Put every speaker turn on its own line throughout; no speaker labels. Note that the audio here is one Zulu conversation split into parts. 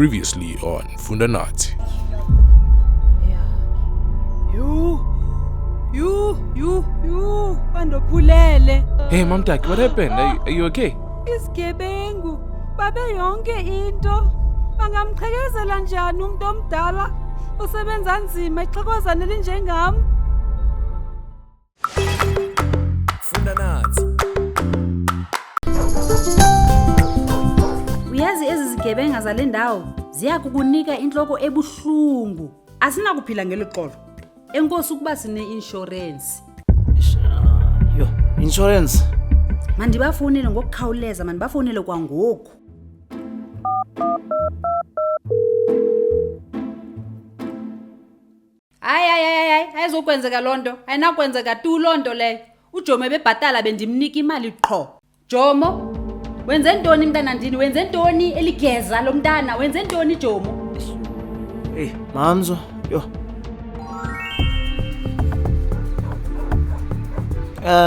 Previously on Funda Nathi.
You, bandophulele.
Hey Mamtaki, what happened? Are you okay?
Isigebengu, babe yonke into. Bangamqhekezela njani umuntu omdala osebenza nzima exokozana elinjengami?
Funda Nathi.
Uyazi ezizigebenga zale ndawo ziyakukunika inhloko ebuhlungu. Asinakuphila ngeloxolo. Enkosi ukuba sine insurance.
Yo, insurance.
Mandibafonele ngokukhawuleza, mandibafonele kwangoku. Hayi ayizokwenzeka lonto. Ayinakwenzeka tu lonto leyo. uJomo ebebhatala bendimnika imali qho. Jomo, wenze ntoni mntana ndini? Wenze ntoni eligeza lo mntana? Wenze ntoni Jomo?
Hey, Mamzo, yo.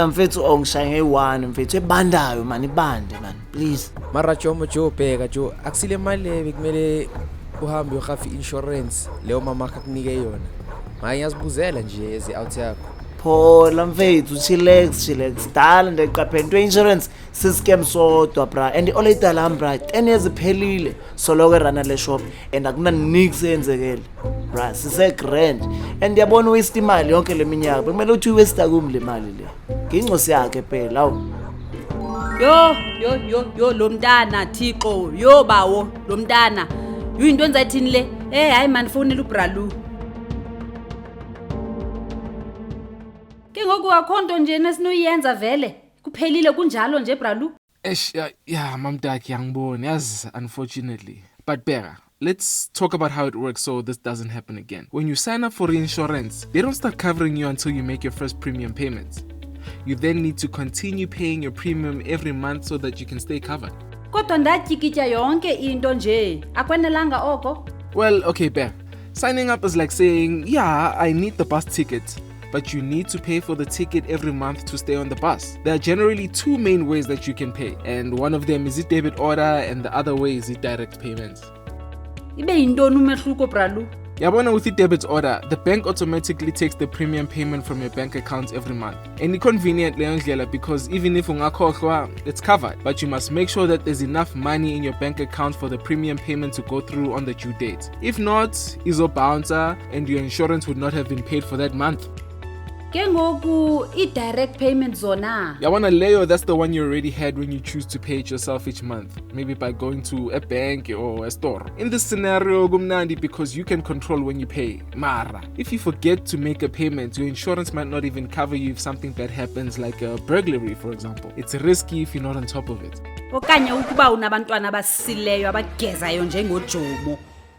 Mfethu ongishaye nge1 mfethu ebandayo man, ibande man, please.
Mara Jomo bheka Jo, akusile mali bekumele uhambe uyohafa insurance leyo mama akakunike yona. Maye yazibuzela nje ezi out yakho.
Phola mfethu, chillax. Dala ndiqaphela into insurance siscam sodwa bra, and already alarm bra 10 years iphelile soloke rana le shop and akuna nix eyenzekele. Bra, sise grand and yabona waste imali yonke leminyaka. Bekumele uthi waste kumle mali le. Ngingcosi yakhe phela awu.
Yo lo mntana Thixo, yo bawo lo mntana. Uyinto enzathini le? Hayi man, fonela uBralu. Ke ngoku akhonto nje nesinoyenza vele. Kuphelile kunjalo nje Bralu.
Yeah, Mamtaki yangibona. Yes, unfortunately. But Bera, let's talk about how it works so this doesn't happen again. When you sign up for insurance, they don't start covering you until you make your first premium payments. You then need to continue paying your premium every month so that you can stay covered.
Kodwa ndatyikitya yonke into nje. Akwenelanga oko?
Well, okay, Bera. Signing up is like saying, yeah, I need the bus ticket, but you need to pay for the ticket every month to stay on the bus. There are generally two main ways that you can pay, and one of them is a debit order and the other way is a direct payments.
Ibe yintoni umehluko Bralu?
Yabona, with the debit order, the bank automatically takes the premium payment from your bank account every month. And it's convenient because even if ungakhohlwa, it's covered, but you must make sure that there's enough money in your bank account for the premium payment to go through on the due date. If not, izo bouncer and your insurance would not have been paid for that month.
Ke ngoku i-direct payment zona.
Yabona leyo, that's the one you already had when you choose to pay it yourself each month, maybe by going to a bank or a store. In this scenario, gumnandi because you can control when you pay. Mara, if you forget to make a payment, your insurance might not even cover you if something bad happens, like a burglary, for example. It's risky if you're not on top of it.
Okanye ukuba unabantwana abasileyo abagezayo njengoJomo.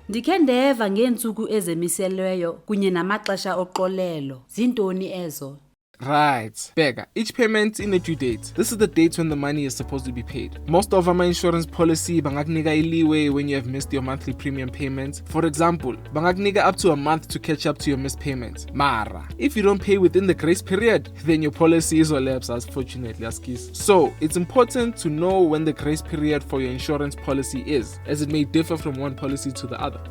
Ndikhe ndeva ngeentsuku ezemiselweyo kunye namaxesha oxolelo. Zintoni ezo?
Right. Bega, each payment in a due date. This is the date when the money is supposed to be paid. Most of our insurance policy bangaknika leeway when you have missed your monthly premium payments. For example, bangaknika up to a month to catch up to your missed payments. Mara, if you don't pay within the grace period, then your policy is lapse, unfortunately, askis. So, it's important to know when the grace period for your insurance policy is, as it may differ from one policy to the other.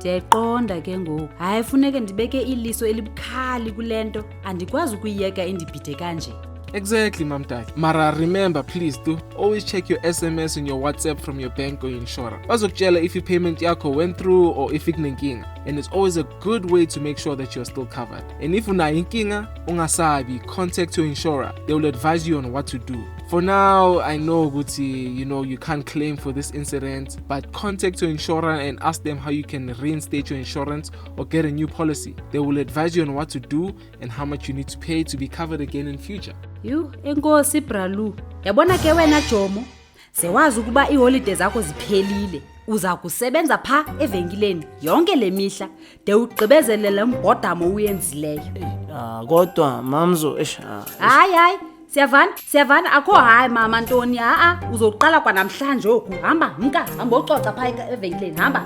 Ndiyayiqonda ke ngoku. Hayi funeke ndibeke iliso elibukhali kulento. Andikwazi ukuyiyeka indibhide kanje.
Exactly, Mamtaki. Mara, remember, please do always check your SMS and your WhatsApp from your bank or your insurer. Bazokutshela if your payment yakho went through or if ikunenkinga. And it's always a good way to make sure that you're still covered. And if unayo inkinga, ungasabi, contact your insurer. They will advise you on what to do. For now, I know Guti, you can't claim for this incident, but contact your insurer and ask them how you can reinstate your insurance or get a new policy. They will advise you on what to do and how much you need to pay to be covered again in future.
Enkosi Bralu. Yabona ke wena Jomo, sewazi ukuba iholiday zakho ziphelile. Uza kusebenza pha evenkileni yonke le mihla de ugqibezele le mbhodamo uyenzileyo.
Kodwa Mamzo
Hayi. Siyavana akho hayi mama Ntoni. Uzoqala kwanamhlanje oku. Hamba ucoca pha evenkileni, hamba.